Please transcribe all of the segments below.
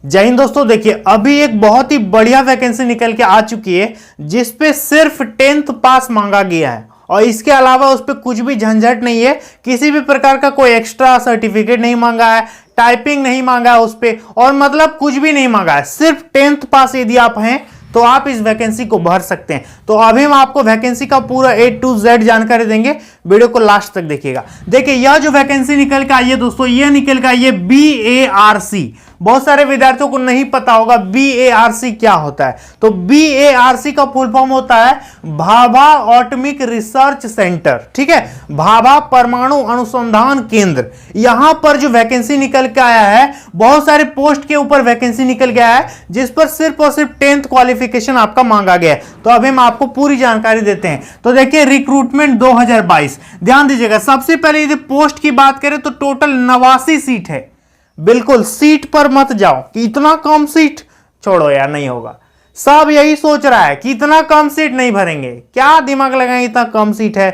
जय हिंद दोस्तों। देखिए अभी एक बहुत ही बढ़िया वैकेंसी निकल के आ चुकी है जिसपे सिर्फ 10th पास मांगा गया है और इसके अलावा उस पर कुछ भी झंझट नहीं है। किसी भी प्रकार का कोई एक्स्ट्रा सर्टिफिकेट नहीं मांगा है, टाइपिंग नहीं मांगा है उस पर, और मतलब कुछ भी नहीं मांगा है। सिर्फ 10th पास यदि आप हैं तो आप इस वैकेंसी को भर सकते हैं। तो अभी हम आपको वैकेंसी का पूरा A to Z जानकारी देंगे, वीडियो को लास्ट तक देखिएगा। देखिए यह जो वैकेंसी निकल के आई है दोस्तों, यह निकल के आई है BARC। बहुत सारे विद्यार्थियों को नहीं पता होगा BARC क्या होता है। तो BARC का फुल फॉर्म होता है भाभा एटॉमिक रिसर्च सेंटर, ठीक है, भाभा परमाणु अनुसंधान केंद्र। यहां पर जो वैकेंसी निकल के आया है, बहुत सारे पोस्ट के ऊपर वैकेंसी निकल गया है जिस पर सिर्फ और सिर्फ 10th क्वालिफिकेशन आपका मांगा गया है। तो अभी हम आपको पूरी जानकारी देते हैं। तो देखिए रिक्रूटमेंट 2022, ध्यान दीजिएगा। सबसे पहले यदि पोस्ट की बात करें तो टोटल 89 सीट है। बिल्कुल सीट पर मत जाओ कि इतना कम सीट, छोड़ो यार, नहीं होगा। सब यही सोच रहा है कि इतना कम सीट नहीं भरेंगे, क्या दिमाग लगाएंगे, इतना कम सीट है,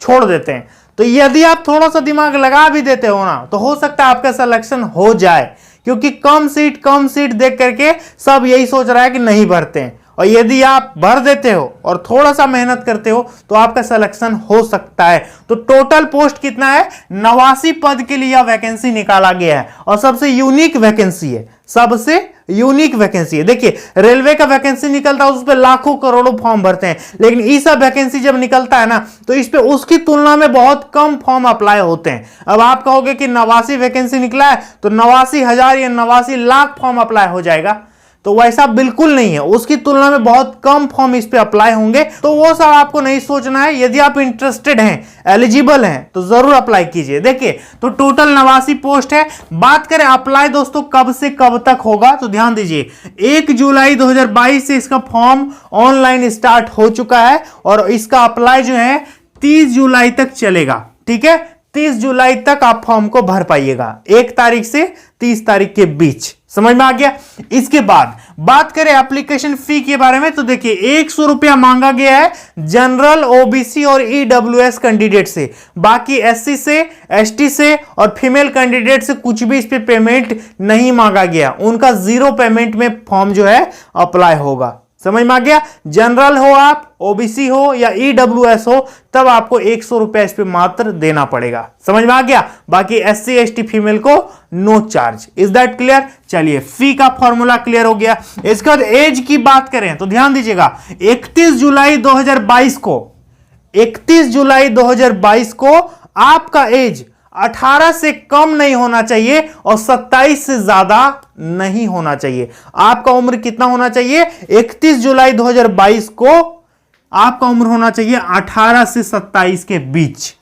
छोड़ देते हैं। तो यदि आप थोड़ा सा दिमाग लगा भी देते हो ना, तो हो सकता है आपका सिलेक्शन हो जाए, क्योंकि कम सीट देख करके सब यही सोच रहा है कि नहीं भरते हैं। और यदि आप भर देते हो और थोड़ा सा मेहनत करते हो तो आपका सिलेक्शन हो सकता है। तो टोटल पोस्ट कितना है? 89 पद के लिए यह वैकेंसी निकाला गया है और सबसे यूनिक वैकेंसी है, सबसे यूनिक वैकेंसी है। देखिए रेलवे का वैकेंसी निकलता है, उस पर लाखों करोड़ों फॉर्म भरते हैं, लेकिन इस वैकेंसी जब निकलता है ना, तो इस पे उसकी तुलना में बहुत कम फॉर्म अप्लाई होते हैं। अब आप कहोगे कि 89 वैकेंसी निकला है तो 89,000 या 89 लाख फॉर्म अप्लाई हो जाएगा, तो वैसा बिल्कुल नहीं है। उसकी तुलना में बहुत कम फॉर्म इस पे अप्लाई होंगे। तो वो सब आपको नहीं सोचना है। यदि आप इंटरेस्टेड हैं, एलिजिबल हैं, तो जरूर अप्लाई कीजिए। देखिए तो टोटल 89 पोस्ट है। बात करें अप्लाई दोस्तों कब से कब तक होगा, तो ध्यान दीजिए 1 जुलाई 2022 से इसका फॉर्म ऑनलाइन स्टार्ट हो चुका है और इसका अप्लाई जो है 30 जुलाई तक चलेगा, ठीक है। 30 जुलाई तक आप फॉर्म को भर पाइएगा, 1 तारीख से 30 तारीख के बीच। समझ में आ गया। इसके बाद बात करें एप्लीकेशन फी के बारे में, तो देखिए 100 रुपया मांगा गया है जनरल, OBC और EWS कैंडिडेट से। बाकी SC से, ST से और फीमेल कैंडिडेट से कुछ भी इस पे पेमेंट नहीं मांगा गया। उनका 0 पेमेंट में फॉर्म जो है अप्लाई होगा। समझ में आ गया। जनरल हो आप, OBC हो या EWS हो, तब आपको 100 रुपया इस पे मात्र देना पड़ेगा। समझ में आ गया। बाकी SC ST फीमेल को no charge. Is that clear? चलिए फी का फॉर्मूला क्लियर हो गया। इसके बाद एज की बात करें तो ध्यान दीजिएगा 31 जुलाई 2022 को, 31 जुलाई 2022 को आपका एज 18 से कम नहीं होना चाहिए और 27 से ज्यादा नहीं होना चाहिए। आपका उम्र कितना होना चाहिए? 31 जुलाई 2022 को आपका उम्र होना चाहिए 18 से 27 के बीच,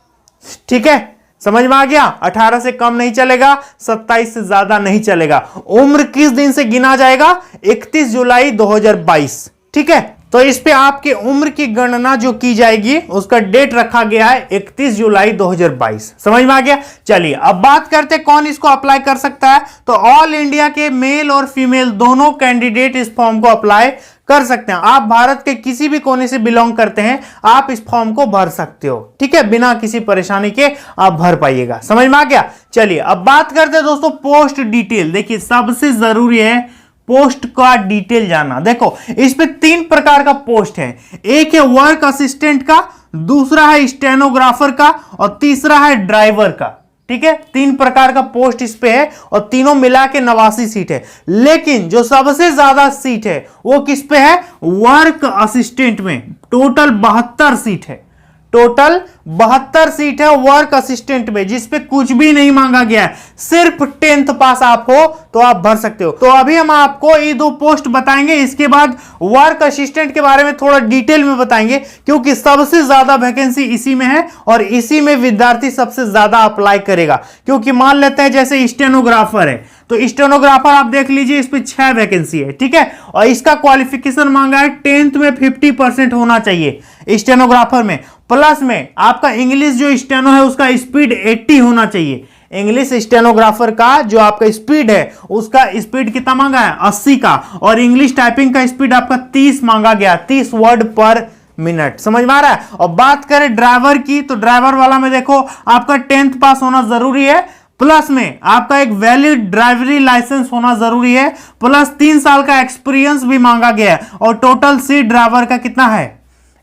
ठीक है। समझ में आ गया। 18 से कम नहीं चलेगा, 27 से ज्यादा नहीं चलेगा। उम्र किस दिन से गिना जाएगा? 31 जुलाई 2022, ठीक है। तो इस पे आपके उम्र की गणना जो की जाएगी उसका डेट रखा गया है 31 जुलाई 2022। समझ में आ गया। चलिए अब बात करते कौन इसको अप्लाई कर सकता है। तो ऑल इंडिया के मेल और फीमेल दोनों कैंडिडेट इस फॉर्म को अप्लाई कर सकते हैं। आप भारत के किसी भी कोने से बिलोंग करते हैं, आप इस फॉर्म को भर सकते हो, ठीक है, बिना किसी परेशानी के आप भर पाइएगा। समझ में आ गया। चलिए अब बात करते हैं दोस्तों पोस्ट डिटेल। देखिए सबसे जरूरी है पोस्ट का डिटेल जानना। देखो इस पे 3 प्रकार का पोस्ट है। एक है वर्क असिस्टेंट का, दूसरा है स्टेनोग्राफर का और तीसरा है ड्राइवर का, ठीक है। 3 प्रकार का पोस्ट इस पे है और तीनों मिला के 89 सीट है। लेकिन जो सबसे ज्यादा सीट है वो किस पे है? वर्क असिस्टेंट में टोटल 72 सीट है। टोटल 72 सीट है वर्क असिस्टेंट में, जिसपे कुछ भी नहीं मांगा गया है। सिर्फ 10th पास आप हो तो आप भर सकते हो। तो अभी हम आपको ये 2 पोस्ट बताएंगे, इसके बाद वर्क असिस्टेंट के बारे में थोड़ा डिटेल में बताएंगे, क्योंकि सबसे ज्यादा वैकेंसी इसी में है और इसी में विद्यार्थी सबसे ज्यादा अप्लाई करेगा। क्योंकि मान लेते हैं जैसे स्टेनोग्राफर है, तो स्टेनोग्राफर आप देख लीजिए इस पे 6 वैकेंसी है, ठीक है। और इसका क्वालिफिकेशन मांगा है 10th में 50% होना चाहिए स्टेनोग्राफर में, प्लस में आपका इंग्लिश जो स्टेनो है उसका स्पीड 80 होना चाहिए। इंग्लिश स्टेनोग्राफर का जो आपका स्पीड है उसका स्पीड कितना मांगा है? 80 का। और इंग्लिश टाइपिंग का स्पीड आपका 30 मांगा गया, 30 वर्ड पर मिनट। समझ में आ रहा है। और बात करें ड्राइवर की, तो ड्राइवर वाला में देखो आपका 10th पास होना जरूरी है, प्लस में आपका एक वैलिड ड्राइवरी लाइसेंस होना जरूरी है, प्लस 3 साल का एक्सपीरियंस भी मांगा गया है। और टोटल सीट ड्राइवर का कितना है?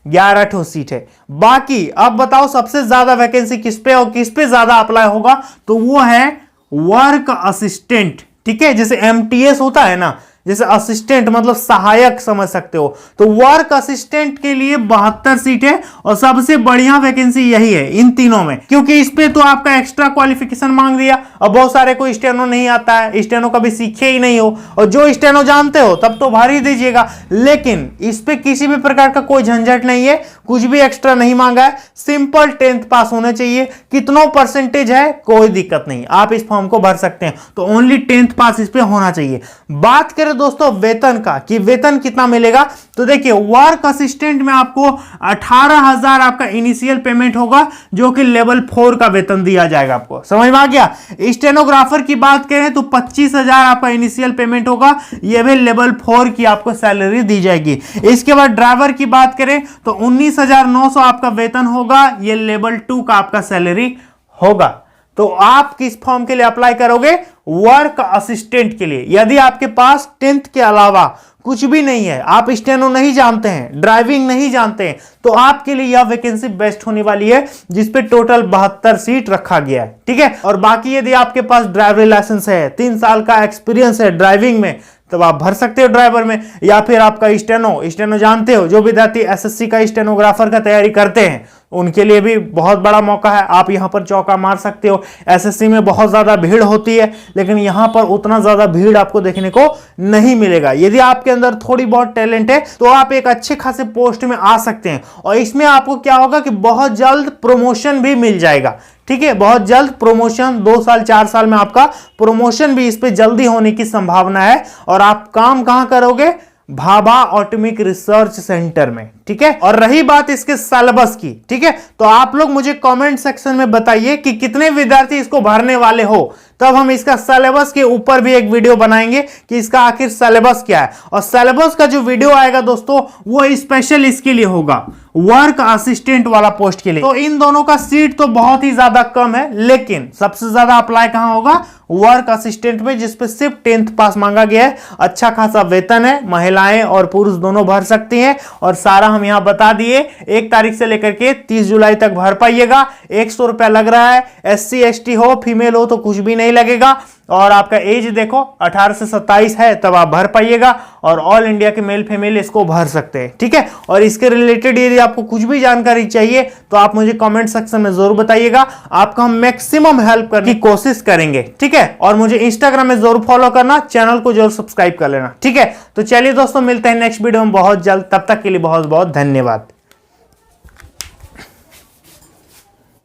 11 ठो सीट है। बाकी अब बताओ सबसे ज्यादा वैकेंसी किस पे और किस पे ज्यादा अप्लाई होगा? तो वो है वर्क असिस्टेंट। ठीक है, जैसे एमटीएस होता है ना, जैसे असिस्टेंट मतलब सहायक समझ सकते हो, तो वर्क असिस्टेंट के लिए 72 सीट है और सबसे बढ़िया वैकेंसी यही है इन तीनों में, क्योंकि इस पे तो आपका एक्स्ट्रा क्वालिफिकेशन मांग दिया और बहुत सारे को स्टेनो नहीं आता है, स्टेनो कभी सीखे ही नहीं हो, और जो स्टेनो जानते हो तब तो भर ही दीजिएगा। लेकिन इस पे किसी भी प्रकार का कोई झंझट नहीं है, कुछ भी एक्स्ट्रा नहीं मांगा है, सिंपल 10th पास होना चाहिए। कितना परसेंटेज है कोई दिक्कत नहीं, आप इस फॉर्म को भर सकते हैं, तो ओनली 10th पास इस पे होना चाहिए। बात करें दोस्तों वेतन का कि वेतन कितना मिलेगा, तो देखिए वर्क असिस्टेंट में आपको 18,000 आपका इनिशियल पेमेंट होगा, जो कि लेवल 4 का वेतन दिया जाएगा। आपको समझ में आ गया? स्टेनोग्राफर की बात करें तो 25,000 आपका इनिशियल पेमेंट होगा, यह भी लेवल 4 की आपको सैलरी दी जाएगी। इसके बाद ड्राइवर की बात करें तो 19,900 आपका वेतन होगा, यह लेवल 2 का आपका सैलरी होगा। तो आप किस फॉर्म के लिए अप्लाई करोगे? वर्क असिस्टेंट के लिए। यदि आपके पास 10th के अलावा कुछ भी नहीं है, आप स्टेनो नहीं जानते हैं, ड्राइविंग नहीं जानते हैं, तो आपके लिए यह वैकेंसी बेस्ट होने वाली है, जिसपे टोटल 72 सीट रखा गया है। ठीक है, और बाकी यदि आपके पास ड्राइवरी लाइसेंस है, 3 साल का एक्सपीरियंस है ड्राइविंग में, तब आप भर सकते हो ड्राइवर में। या फिर आपका स्टेनो जानते हो, जो विद्यार्थी एसएससी का स्टेनोग्राफर का तैयारी करते हैं उनके लिए भी बहुत बड़ा मौका है, आप यहां पर चौका मार सकते हो। एसएससी में बहुत ज्यादा भीड़ होती है, लेकिन यहां पर उतना ज्यादा भीड़ आपको देखने को नहीं मिलेगा। यदि आपके अंदर थोड़ी बहुत टैलेंट है तो आप एक अच्छे खासे पोस्ट में आ सकते हैं, और इसमें आपको क्या होगा कि बहुत जल्द प्रमोशन भी मिल जाएगा। ठीक है, बहुत जल्द प्रमोशन, 2 साल 4 साल में आपका प्रमोशन भी इस पे जल्दी होने की संभावना है। और आप काम कहां करोगे? भाभा ऑटोमिक रिसर्च सेंटर में। ठीक है, और रही बात इसके सिलेबस की, ठीक है, तो आप लोग मुझे कमेंट सेक्शन में बताइए कि कितने विद्यार्थी इसको भरने वाले हो, तब हम इसका सिलेबस के ऊपर भी एक वीडियो बनाएंगे कि इसका आखिर सिलेबस क्या है। और सिलेबस का जो वीडियो आएगा दोस्तों, वो स्पेशल इसके लिए होगा, वर्क असिस्टेंट वाला पोस्ट के लिए। तो इन दोनों का सीट तो बहुत ही ज्यादा कम है, लेकिन सबसे ज्यादा अप्लाई कहां होगा? वर्क असिस्टेंट में, जिसपे सिर्फ 10th पास मांगा गया है। अच्छा खासा वेतन है, महिलाएं और पुरुष दोनों भर सकती हैं, और सारा हम यहां बता दिए। 1 तारीख से लेकर के 30 जुलाई तक भर पाइएगा। 100 रुपया लग रहा है। SC ST हो, फीमेल हो तो कुछ भी नहीं लगेगा। और आपका एज देखो 18 से 27 है, तब आप भर पाइएगा। और ऑल इंडिया के मेल फीमेल इसको भर सकते हैं। ठीक है, और इसके रिलेटेड यदि आपको कुछ भी जानकारी चाहिए तो आप मुझे कमेंट सेक्शन में जरूर बताइएगा, आपका हम मैक्सिमम हेल्प करने की कोशिश करेंगे। ठीक है, और मुझे इंस्टाग्राम में जरूर फॉलो करना, चैनल को जरूर सब्सक्राइब कर लेना। ठीक है, तो चलिए दोस्तों, मिलते हैं नेक्स्ट वीडियो में बहुत जल्द। तब तक के लिए बहुत बहुत धन्यवाद।